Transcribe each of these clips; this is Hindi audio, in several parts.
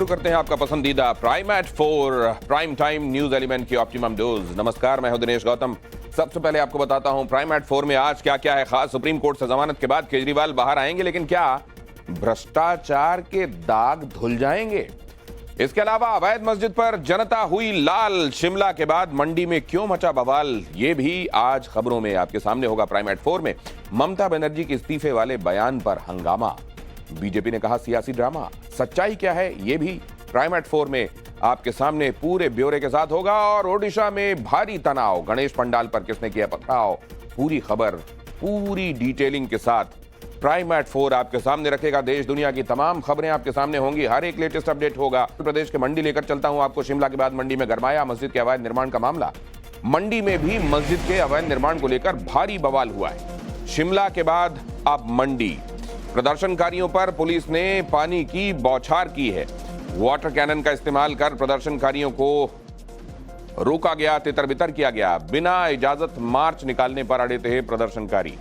शुरू करते हैं आपका पसंदीदा prime eight 4 prime time news element की ऑप्टिमम डोज। नमस्कार, मैं हूं दिनेश गौतम। सबसे पहले आपको बताता हूं प्राइम एट 4 में आज क्या क्या है खास। सुप्रीम कोर्ट से जमानत के बाद केजरीवाल बाहर आएंगे, लेकिन क्या भ्रष्टाचार के दाग धुल जाएंगे? इसके अलावा अवैध मस्जिद पर जनता हुई लाल। शिमला के बाद मंडी में क्यों मचा बवाल, ये भी आज खबरों में आपके सामने होगा प्राइम एट 4 में। ममता बनर्जी के इस्तीफे वाले बयान पर हंगामा, बीजेपी ने कहा सियासी ड्रामा। सच्चाई क्या है, ये भी प्राइम एट 4 में आपके सामने पूरे ब्यौरे के साथ होगा। और ओडिशा में भारी तनाव, गणेश पंडाल पर किसने किया पथराव, पूरी खबर पूरी डिटेलिंग के साथ प्राइम एट 4 आपके सामने रखेगा। देश दुनिया की तमाम खबरें आपके सामने होंगी, हर एक लेटेस्ट अपडेट होगा। उत्तर प्रदेश के मंडी लेकर चलता हूं आपको। शिमला के बाद मंडी में गरमाया मस्जिद के अवैध निर्माण का मामला। मंडी में भी मस्जिद के अवैध निर्माण को लेकर भारी बवाल हुआ है। शिमला के बाद अब मंडी, प्रदर्शनकारियों पर पुलिस ने पानी की बौछार की है। वाटर कैनन का इस्तेमाल कर प्रदर्शनकारियों को रोका गया, तितर बितर किया गया। बिना इजाजत मार्च निकालने पर अड़े थे प्रदर्शनकारी।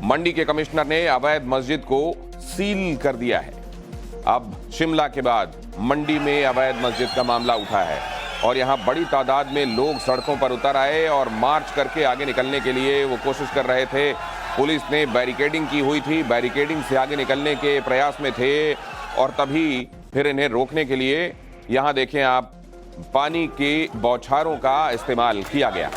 मंडी के कमिश्नर ने अवैध मस्जिद को सील कर दिया है। अब शिमला के बाद मंडी में अवैध मस्जिद का मामला उठा है और यहां बड़ी तादाद में लोग सड़कों पर उतर आए और मार्च करके आगे निकलने के लिए वो कोशिश कर रहे थे। पुलिस ने बैरिकेडिंग की हुई थी, बैरिकेडिंग से आगे निकलने के प्रयास में थे और तभी फिर इन्हें रोकने के लिए यहां देखें आप, पानी के बौछारों का इस्तेमाल किया गया।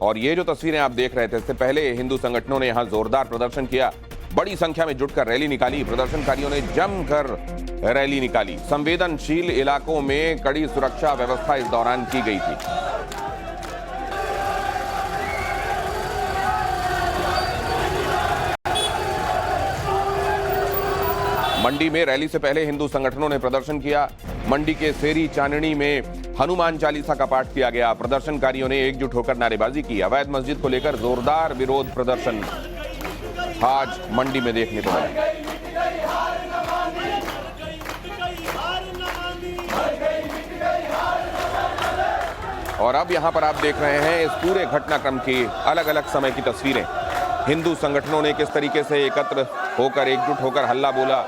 और ये जो तस्वीरें आप देख रहे थे, इससे पहले हिंदू संगठनों ने यहां जोरदार प्रदर्शन किया। बड़ी संख्या में जुटकर रैली निकाली। प्रदर्शनकारियों ने जमकर रैली निकाली। संवेदनशील इलाकों में कड़ी सुरक्षा व्यवस्था इस दौरान की गई थी। मंडी में रैली से पहले हिंदू संगठनों ने प्रदर्शन किया। मंडी के सेरी चांदनी में हनुमान चालीसा का पाठ किया गया। प्रदर्शनकारियों ने एकजुट होकर नारेबाजी की। अवैध मस्जिद को लेकर जोरदार विरोध प्रदर्शन आज मंडी में देखने को मिला। और अब यहां पर आप देख रहे हैं इस पूरे घटनाक्रम की अलग अलग समय की तस्वीरें। हिंदू संगठनों ने किस तरीके से एकत्र होकर, एकजुट होकर हल्ला बोला,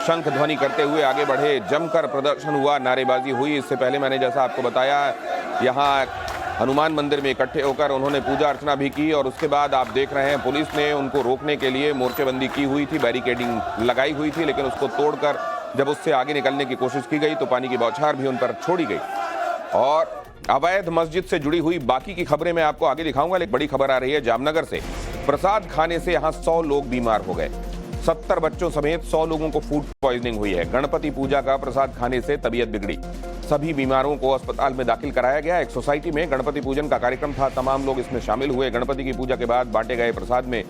शंख ध्वनि करते हुए आगे बढ़े, जमकर प्रदर्शन हुआ, नारेबाजी हुई। इससे पहले मैंने जैसा आपको बताया, यहाँ हनुमान मंदिर में इकट्ठे होकर उन्होंने पूजा अर्चना भी की। और उसके बाद आप देख रहे हैं पुलिस ने उनको रोकने के लिए मोर्चेबंदी की हुई थी, बैरिकेडिंग लगाई हुई थी, लेकिन उसको तोड़कर जब उससे आगे निकलने की कोशिश की गई तो पानी की बौछार भी उन पर छोड़ी गई। और अवैध मस्जिद से जुड़ी हुई बाकी की खबरें मैं आपको आगे दिखाऊंगा। एक बड़ी खबर आ रही है जामनगर से। प्रसाद खाने से यहाँ 100 लोग बीमार हो गए। 70 बच्चों समेत 100 लोगों को फूड पॉइजनिंग हुई है। गणपति पूजा का प्रसाद खाने से तबीयत बिगड़ी। सभी बीमारों को अस्पताल में दाखिल कराया गया। एक सोसाइटी में गणपति पूजन का कार्यक्रम था, तमाम लोग इसमें शामिल हुए। गणपति की पूजा के बाद बांटे गए प्रसाद में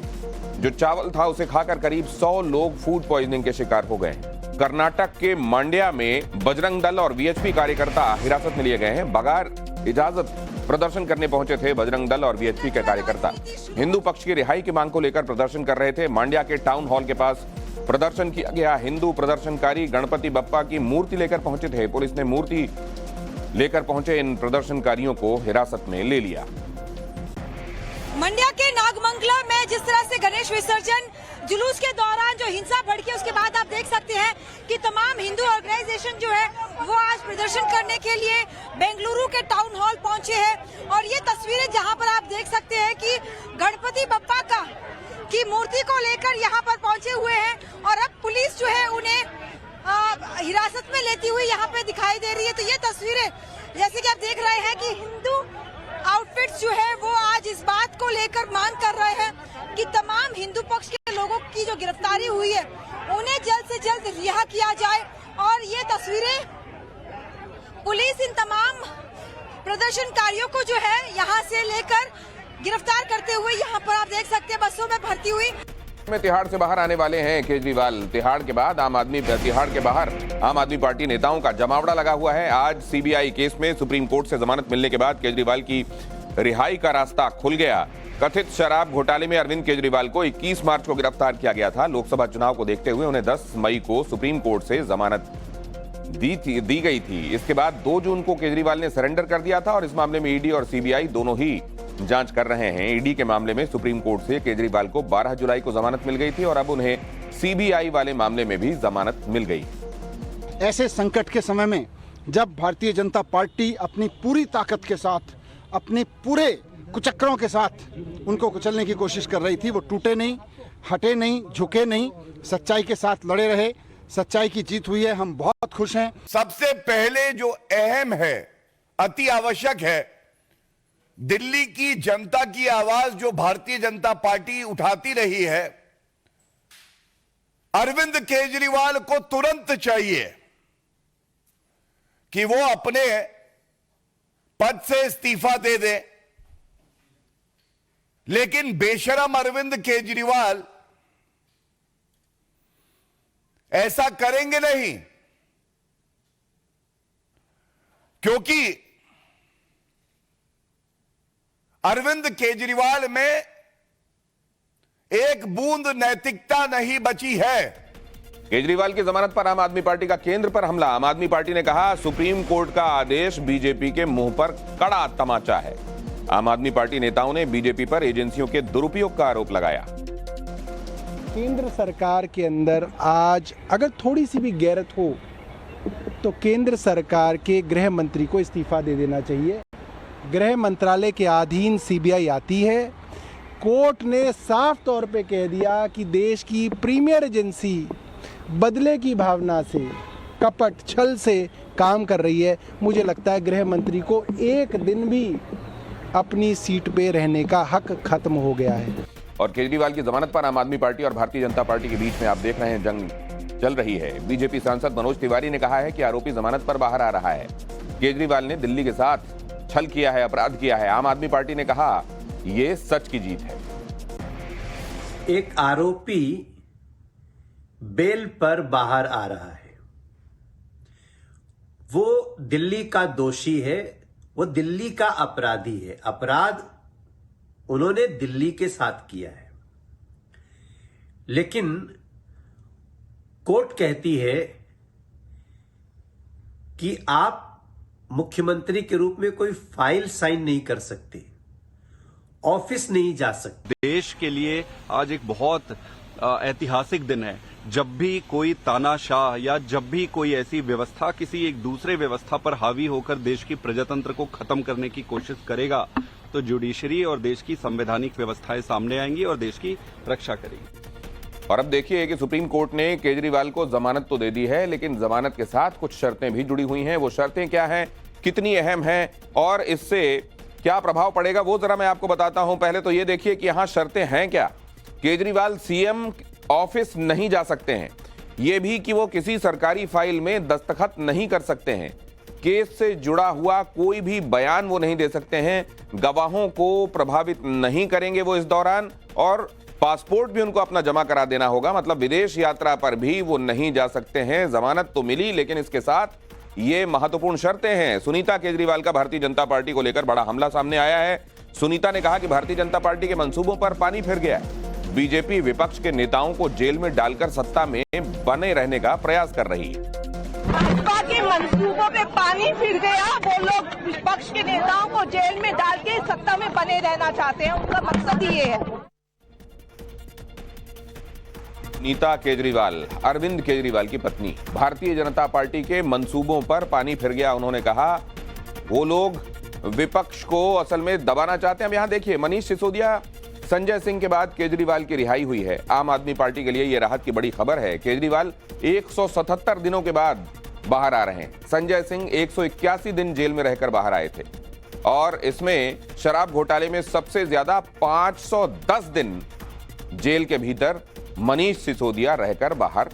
जो चावल था उसे खाकर करीब 100 लोग फूड पॉइजनिंग के शिकार हो गए। कर्नाटक के मांड्या में बजरंग दल और वीएचपी कार्यकर्ता हिरासत में लिए गए हैं। बगैर इजाजत प्रदर्शन करने पहुंचे थे बजरंग दल और वीएचपी के कार्यकर्ता। हिंदू पक्ष की रिहाई की मांग को लेकर प्रदर्शन कर रहे थे। मांड्या के टाउन हॉल के पास प्रदर्शन किया गया। हिंदू प्रदर्शनकारी गणपति बप्पा की मूर्ति लेकर पहुंचे थे। पुलिस ने मूर्ति लेकर पहुंचे इन प्रदर्शनकारियों को हिरासत में ले लिया। मंड्या के नागमंगला में जिस तरह से गणेश विसर्जन जुलूस के दौरान जो हिंसा भड़की, उसके बाद आप देख सकते हैं कि तमाम हिंदू ऑर्गेनाइजेशन जो है वो आज प्रदर्शन करने के लिए बेंगलुरु के टाउन हॉल पहुंचे हैं। और ये तस्वीरें जहां पर आप देख सकते हैं कि गणपति बप्पा की मूर्ति को लेकर यहां पर पहुंचे हुए हैं। और अब पुलिस जो है उन्हें हिरासत में लेती हुई यहाँ पे दिखाई दे रही है। तो ये तस्वीरें जैसे कि आप देख रहे हैं कि हिंदू आउटफिट्स जो है वो आज इस बात को लेकर मांग कर रहे हैं कि तमाम हिंदू पक्ष के लोगों की जो गिरफ्तारी हुई है उन्हें जल्द से जल्द रिहा किया जाए। और ये तस्वीरें पुलिस इन तमाम प्रदर्शनकारियों को जो है यहाँ से लेकर गिरफ्तार करते हुए यहाँ पर आप देख सकते हैं बसों में भर्ती हुई। में तिहाड़ से बाहर आने वाले हैं केजरीवाल। तिहाड़ के बाद तिहाड़ के बाहर आम आदमी पार्टी नेताओं का जमावड़ा लगा हुआ है। आज सीबीआई केस में सुप्रीम कोर्ट से जमानत मिलने के बाद केजरीवाल की रिहाई का रास्ता खुल गया। कथित शराब घोटाले में अरविंद केजरीवाल को 21 मार्च को गिरफ्तार किया गया था। लोकसभा चुनाव को देखते हुए उन्हें 10 मई को सुप्रीम कोर्ट से जमानत दी गई थी। इसके बाद 2 जून को केजरीवाल ने सरेंडर कर दिया था और इस मामले में ईडी और सीबीआई दोनों ही जांच कर रहे हैं। ईडी के मामले में सुप्रीम कोर्ट से केजरीवाल को 12 जुलाई को जमानत मिल गई थी और अब उन्हें सीबीआई वाले मामले में भी जमानत मिल गई। ऐसे संकट के समय में जब भारतीय जनता पार्टी अपनी पूरी ताकत के साथ, अपने पूरे कुचक्करों के साथ उनको कुचलने की कोशिश कर रही थी, वो टूटे नहीं, हटे नहीं, झुके नहीं, सच्चाई के साथ लड़े रहे। सच्चाई की जीत हुई है, हम बहुत खुश हैं। सबसे पहले जो अहम है, अति आवश्यक है, दिल्ली की जनता की आवाज जो भारतीय जनता पार्टी उठाती रही है, अरविंद केजरीवाल को तुरंत चाहिए कि वो अपने पद से इस्तीफा दे दे। लेकिन बेशरम अरविंद केजरीवाल ऐसा करेंगे नहीं, क्योंकि अरविंद केजरीवाल में एक बूंद नैतिकता नहीं बची है। केजरीवाल की जमानत पर आम आदमी पार्टी का केंद्र पर हमला। आम आदमी पार्टी ने कहा, सुप्रीम कोर्ट का आदेश बीजेपी के मुंह पर कड़ा तमाचा है। आम आदमी पार्टी नेताओं ने बीजेपी पर एजेंसियों के दुरुपयोग का आरोप लगाया। केंद्र सरकार के अंदर आज अगर थोड़ी सी भी गैरत हो तो केंद्र सरकार के गृह मंत्री को इस्तीफा दे देना चाहिए। गृह मंत्रालय के अधीन सीबीआई आती है। कोर्ट ने साफ तौर पे कह दिया कि देश की प्रीमियर एजेंसी बदले की भावना से, कपट छल से काम कर रही है। मुझे लगता है गृह मंत्री को एक दिन भी अपनी सीट पे रहने का हक खत्म हो गया है। और केजरीवाल की जमानत पर आम आदमी पार्टी और भारतीय जनता पार्टी के बीच में आप देख रहे हैं जंग चल रही है। बीजेपी सांसद मनोज तिवारी ने कहा है कि आरोपी जमानत पर बाहर आ रहा है। केजरीवाल ने दिल्ली के साथ छल किया है, अपराध किया है। आम आदमी पार्टी ने कहा यह सच की जीत है। एक आरोपी बेल पर बाहर आ रहा है, वो दिल्ली का दोषी है, वो दिल्ली का अपराधी है। अपराध उन्होंने दिल्ली के साथ किया है, लेकिन कोर्ट कहती है कि आप मुख्यमंत्री के रूप में कोई फाइल साइन नहीं कर सकते, ऑफिस नहीं जा सकते। देश के लिए आज एक बहुत ऐतिहासिक दिन है। जब भी कोई तानाशाह या जब भी कोई ऐसी व्यवस्था किसी एक दूसरे व्यवस्था पर हावी होकर देश की प्रजातंत्र को खत्म करने की कोशिश करेगा, तो जुडिशरी और देश की संवैधानिक व्यवस्थाएं सामने आएंगी और देश की रक्षा करेंगी। और अब देखिए कि सुप्रीम कोर्ट ने केजरीवाल को जमानत तो दे दी है, लेकिन जमानत के साथ कुछ शर्तें भी जुड़ी हुई हैं। वो शर्तें क्या हैं, कितनी अहम हैं और इससे क्या प्रभाव पड़ेगा, वो जरा मैं आपको बताता हूं। पहले तो ये देखिए कि यहां शर्तें हैं क्या। केजरीवाल सीएम ऑफिस नहीं जा सकते हैं, यह भी कि वो किसी सरकारी फाइल में दस्तखत नहीं कर सकते हैं, केस से जुड़ा हुआ कोई भी बयान वो नहीं दे सकते हैं, गवाहों को प्रभावित नहीं करेंगे वो इस दौरान, और पासपोर्ट भी उनको अपना जमा करा देना होगा। मतलब विदेश यात्रा पर भी वो नहीं जा सकते हैं। जमानत तो मिली, लेकिन इसके साथ ये महत्वपूर्ण शर्तें हैं। सुनीता केजरीवाल का भारतीय जनता पार्टी को लेकर बड़ा हमला सामने आया है। सुनीता ने कहा कि भारतीय जनता पार्टी के मंसूबों पर पानी फिर गया है। बीजेपी विपक्ष के नेताओं को जेल में डालकर सत्ता में बने रहने का प्रयास कर रही है। भाजपा के मंसूबों पे पानी फिर गया। वो लोग विपक्ष के नेताओं को जेल में डाल के सत्ता में बने रहना चाहते हैं, उनका मकसद ही ये है। नीता केजरीवाल, अरविंद केजरीवाल की पत्नी, भारतीय जनता पार्टी के मंसूबों पर पानी फिर गया। उन्होंने कहा वो लोग विपक्ष को असल में दबाना चाहते हैं। अब यहां देखिए, मनीष सिसोदिया, संजय सिंह के बाद केजरीवाल की रिहाई हुई है। आम आदमी पार्टी के लिए यह राहत की बड़ी खबर है। केजरीवाल 177 दिनों के बाद बाहर आ रहे हैं। संजय सिंह 181 दिन जेल में रहकर बाहर आए थे और इसमें शराब घोटाले में सबसे ज्यादा 510 दिन जेल के भीतर मनीष सिसोदिया रहकर बाहर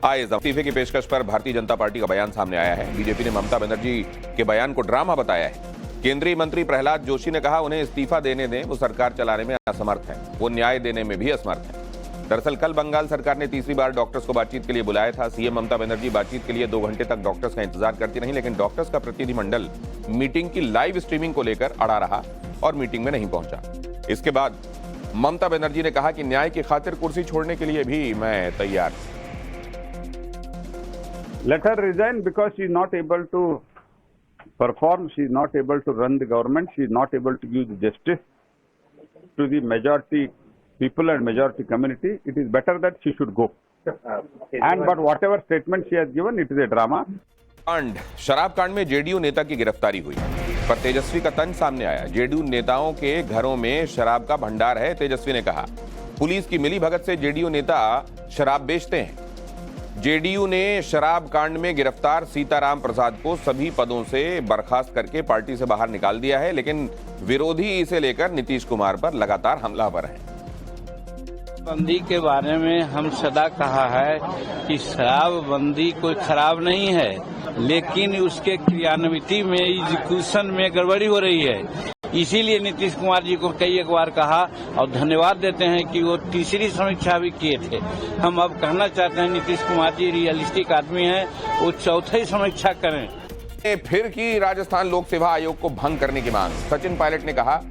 आए। इस्तीफे की पेशकश पर भारतीय जनता पार्टी का बयान सामने आया है। बीजेपी ने ममता बनर्जी के बयान को ड्रामा बताया है। केंद्रीय मंत्री प्रहलाद जोशी ने कहा उन्हें इस्तीफा देने दें, वो सरकार चलाने में असमर्थ हैं, वो न्याय देने में भी असमर्थ हैं। दरअसल कल बंगाल सरकार ने तीसरी बार डॉक्टर्स को बातचीत के लिए बुलाया था। सीएम ममता बनर्जी बातचीत के लिए 2 घंटे तक डॉक्टर्स का इंतजार करती रही, लेकिन डॉक्टर्स का प्रतिनिधिमंडल मीटिंग की लाइव स्ट्रीमिंग को लेकर अड़ा रहा और मीटिंग में नहीं पहुंचा। इसके बाद ममता बनर्जी ने कहा कि न्याय की खातिर कुर्सी छोड़ने के लिए भी मैं तैयार हूं। Let her resign because she is not able to perform, she is not able to run the government, she is not able to give justice to the majority people and majority community. It is better that she should go. But whatever statement she has given, it is a drama. शराब कांड में जेडीयू नेता की गिरफ्तारी हुई, पर तेजस्वी का तंज सामने आया। जेडीयू नेताओं के घरों में शराब का भंडार है, तेजस्वी ने कहा। पुलिस की मिलीभगत से जेडीयू नेता शराब बेचते हैं। जेडीयू ने शराब कांड में गिरफ्तार सीताराम प्रसाद को सभी पदों से बर्खास्त करके पार्टी से बाहर निकाल दिया है, लेकिन विरोधी इसे लेकर नीतीश कुमार पर लगातार हमलावर हैं। बंदी के बारे में हम सदा कहा है कि शराबबंदी कोई खराब नहीं है, लेकिन उसके क्रियान्विति में एग्जीक्यूशन में गड़बड़ी हो रही है। इसीलिए नीतीश कुमार जी को कई एक बार कहा और धन्यवाद देते हैं कि वो तीसरी समीक्षा भी किए थे। हम अब कहना चाहते हैं नीतीश कुमार जी रियलिस्टिक आदमी हैं, वो चौथी समीक्षा करें। फिर की राजस्थान लोक सेवा आयोग को भंग करने की मांग। सचिन पायलट ने कहा,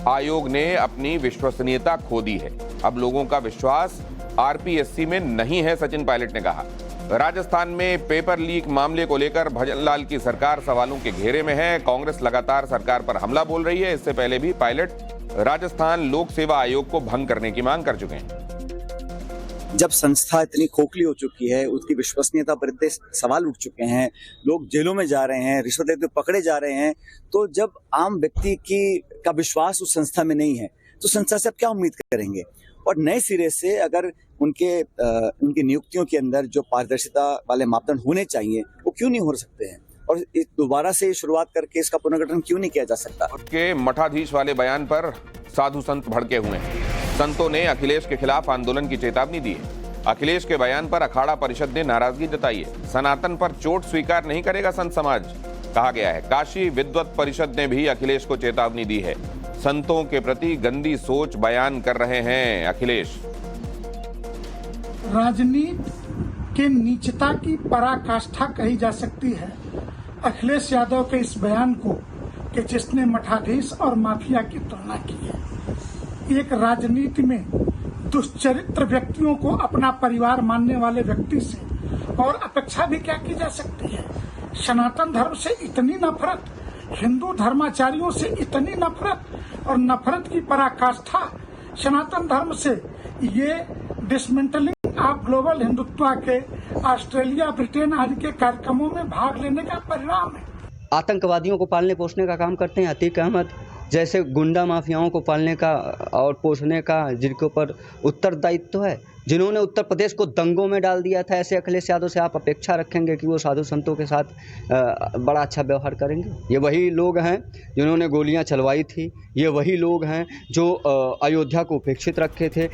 आयोग ने अपनी विश्वसनीयता खो दी है, अब लोगों का विश्वास आरपीएससी में नहीं है, सचिन पायलट ने कहा। राजस्थान में पेपर लीक मामले को लेकर भजनलाल की सरकार सवालों के घेरे में है। कांग्रेस लगातार सरकार पर हमला बोल रही है। इससे पहले भी पायलट राजस्थान लोक सेवा आयोग को भंग करने की मांग कर चुके हैं। जब संस्था इतनी खोखली हो चुकी है, उसकी विश्वसनीयता पर इतने सवाल उठ चुके हैं, लोग जेलों में जा रहे हैं, रिश्वत लेते पकड़े जा रहे हैं, तो जब आम व्यक्ति का विश्वास उस संस्था में नहीं है तो संस्था से आप क्या उम्मीद करेंगे? और नए सिरे से अगर उनकी नियुक्तियों के अंदर जो पारदर्शिता वाले मापदंड होने चाहिए वो क्यों नहीं हो सकते हैं, और दोबारा से शुरुआत करके इसका पुनर्गठन क्यों नहीं किया जा सकता? के मठाधीश वाले बयान पर साधु संत भड़के हुए हैं। संतों ने अखिलेश के खिलाफ आंदोलन की चेतावनी दी है। अखिलेश के बयान पर अखाड़ा परिषद ने नाराजगी जताई है। सनातन पर चोट स्वीकार नहीं करेगा संत समाज, कहा गया है। काशी विद्वत परिषद ने भी अखिलेश को चेतावनी दी है। संतों के प्रति गंदी सोच बयान कर रहे हैं अखिलेश। राजनीति के नीचता की पराकाष्ठा कही जा सकती है अखिलेश यादव के इस बयान को कि जिसने मठाधीश और माफिया की तुलना की है। एक राजनीति में दुष्चरित्र व्यक्तियों को अपना परिवार मानने वाले व्यक्ति से और अपेक्षा भी क्या की जा सकती है? सनातन धर्म से इतनी नफरत, हिंदू धर्माचार्यों से इतनी नफरत और नफरत की पराकाष्ठा सनातन धर्म से, ये डिसमेंटलिंग आप ग्लोबल हिंदुत्व के ऑस्ट्रेलिया, ब्रिटेन आदि के कार्यक्रमों में भाग लेने का परिणाम है। आतंकवादियों को पालने पोषने का काम करते हैं अतीक अहमद जैसे गुंडा माफियाओं को पालने का और पोषने का जिनके ऊपर उत्तरदायित्व है, जिन्होंने उत्तर प्रदेश को दंगों में डाल दिया था, ऐसे अखिलेश यादव से आप अपेक्षा रखेंगे कि वो साधु संतों के साथ बड़ा अच्छा व्यवहार करेंगे? ये वही लोग हैं जिन्होंने गोलियां चलवाई थी, ये वही लोग हैं जो अयोध्या को उपेक्षित रखे थे।